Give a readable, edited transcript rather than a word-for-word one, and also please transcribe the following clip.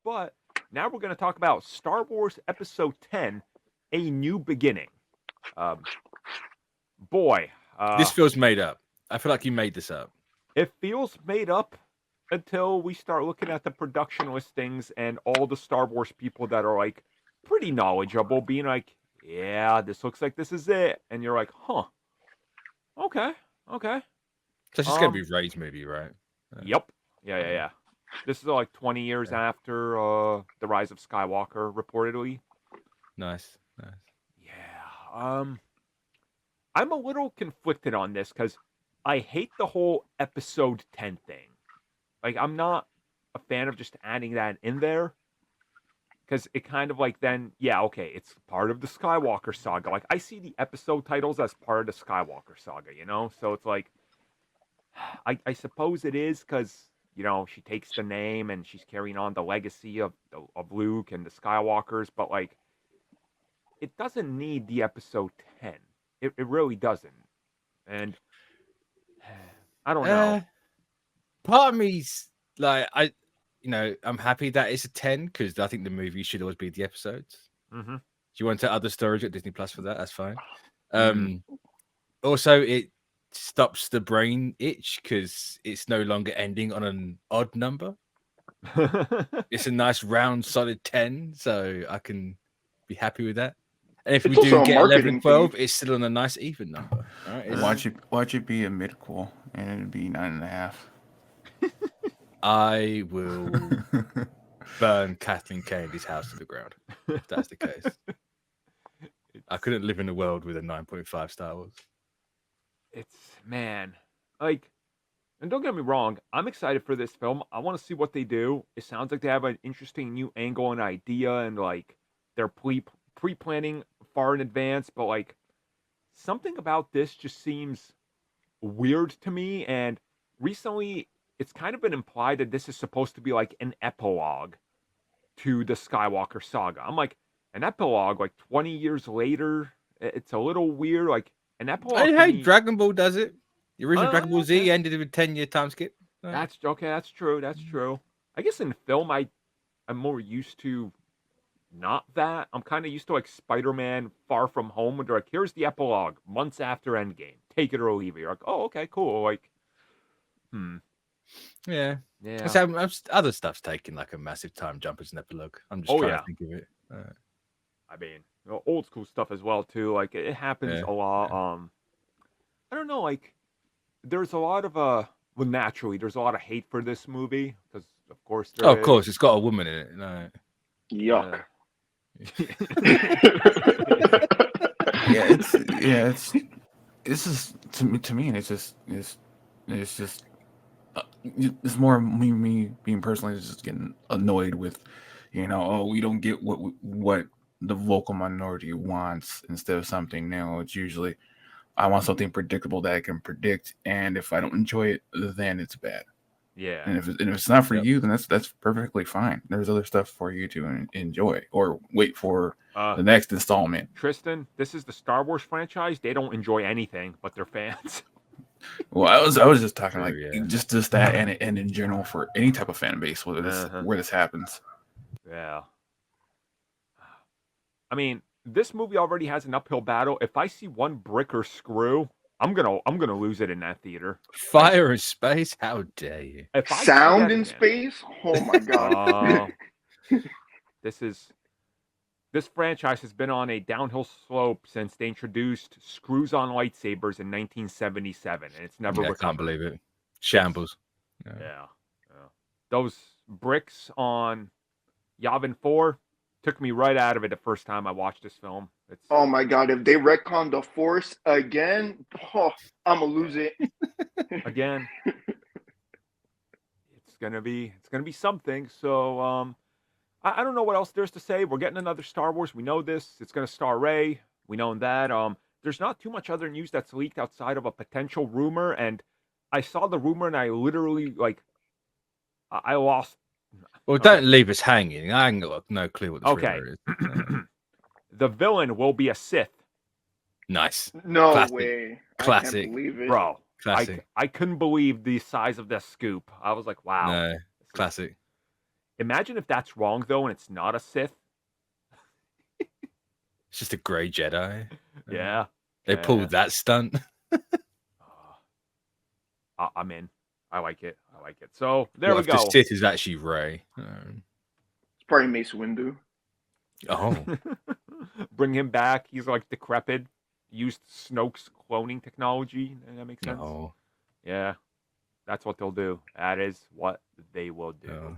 But now we're going to talk about Star Wars Episode 10, A New Beginning. Boy. This feels made up. I feel like you made this up. It feels made up until we start looking at the production listings and all the Star Wars people that are like pretty knowledgeable being like, yeah, this looks like this is it. And you're like, huh. Okay. So it's just going to be Rey's movie, right? Yep. Yeah. This is like 20 years after The Rise of Skywalker, reportedly. Nice. Yeah. I'm a little conflicted on this because I hate the whole episode 10 thing. Like, I'm not a fan of just adding that in there. Because it kind of like then, yeah, okay, it's part of the Skywalker saga. Like, I see the episode titles as part of the Skywalker saga, you know? So it's like, I suppose it is because, you know, she takes the name and she's carrying on the legacy of Luke and the Skywalkers. But, like, it doesn't need the episode 10. It really doesn't. And I don't know. Part of me's like, I'm happy that it's a 10 because I think the movie should always be the episodes. Mm-hmm. Do you want to other stories at Disney Plus for that? That's fine. Also, it stops the brain itch because it's no longer ending on an odd number. It's a nice round solid 10, so I can be happy with that. And if we do get 11 and 12, it's still on a nice even number. All right, watch it be a mid-quel, and it'd be 9.5. I will burn Kathleen Kennedy's house to the ground if that's the case. I couldn't live in a world with a 9.5 Star Wars. It's, man, like, and don't get me wrong, I'm excited for this film. I want to see what they do. It sounds like they have an interesting new angle and idea, and like they're pre-planning far in advance, but like something about this just seems weird to me. And recently it's kind of been implied that this is supposed to be like an epilogue to the Skywalker saga. I'm like, an epilogue like 20 years later, it's a little weird. Like an epilogue. Hey, Dragon Ball does it. The original Dragon Ball Z ended with a 10-year time skip. That's okay. That's true. I guess in film, I'm more used to not that. I'm kind of used to like Spider-Man Far From Home, where they're like, here's the epilogue months after Endgame. Take it or leave it. You're like, oh, okay, cool. Like, Yeah. So, other stuff's taking like a massive time jump as an epilogue. I'm just trying to think of it. I mean, old school stuff as well too. Like it happens a lot. I don't know. Like there's a lot of well, naturally, there's a lot of hate for this movie because, of course, of course, it's got a woman in it. No. Yuck. This is to me. It's more me being personally just getting annoyed with, we don't get what the vocal minority wants instead of something new. It's usually I want something predictable that I can predict, and if I don't enjoy it, then it's bad. Yeah. And if it's not for you, then that's perfectly fine. There's other stuff for you to enjoy or wait for the next installment. Tristan, this is the Star Wars franchise. They don't enjoy anything but their fans. Well, I was just talking like just that and in general for any type of fan base, where this happens. Yeah. I mean, this movie already has an uphill battle. If I see one brick or screw, I'm gonna lose it in that theater. Fire in space? How dare you? Sound in space? Oh my god! This franchise has been on a downhill slope since they introduced screws-on lightsabers in 1977, and it's never recovered. I can't believe it. Shambles. Yeah. Those bricks on Yavin 4 took me right out of it the first time I watched this film. Oh my god, if they retcon the Force again, I'm gonna lose it. Again. It's gonna be something. So I don't know what else there's to say. We're getting another Star Wars. We know this. It's gonna star Rey. We know that. There's not too much other news that's leaked outside of a potential rumor, and I saw the rumor and I literally I lost. Well, don't leave us hanging. I ain't got no clue what the rumor is. The villain will be a Sith. Nice. No Classic. way. Classic. I can't believe it. Bro. Classic. I couldn't believe the size of the scoop. I was like, wow. No. Classic. Imagine if that's wrong though, and it's not a Sith. It's just a grey Jedi. Yeah, They pulled that stunt. I'm in. I like it. I like it. So there What we if go. the Sith is actually Rey? It's probably Mace Windu. Oh, Bring him back. He's like decrepit. Used Snoke's cloning technology. That makes sense. no. Yeah, that's what they'll do. That is what they will do. No.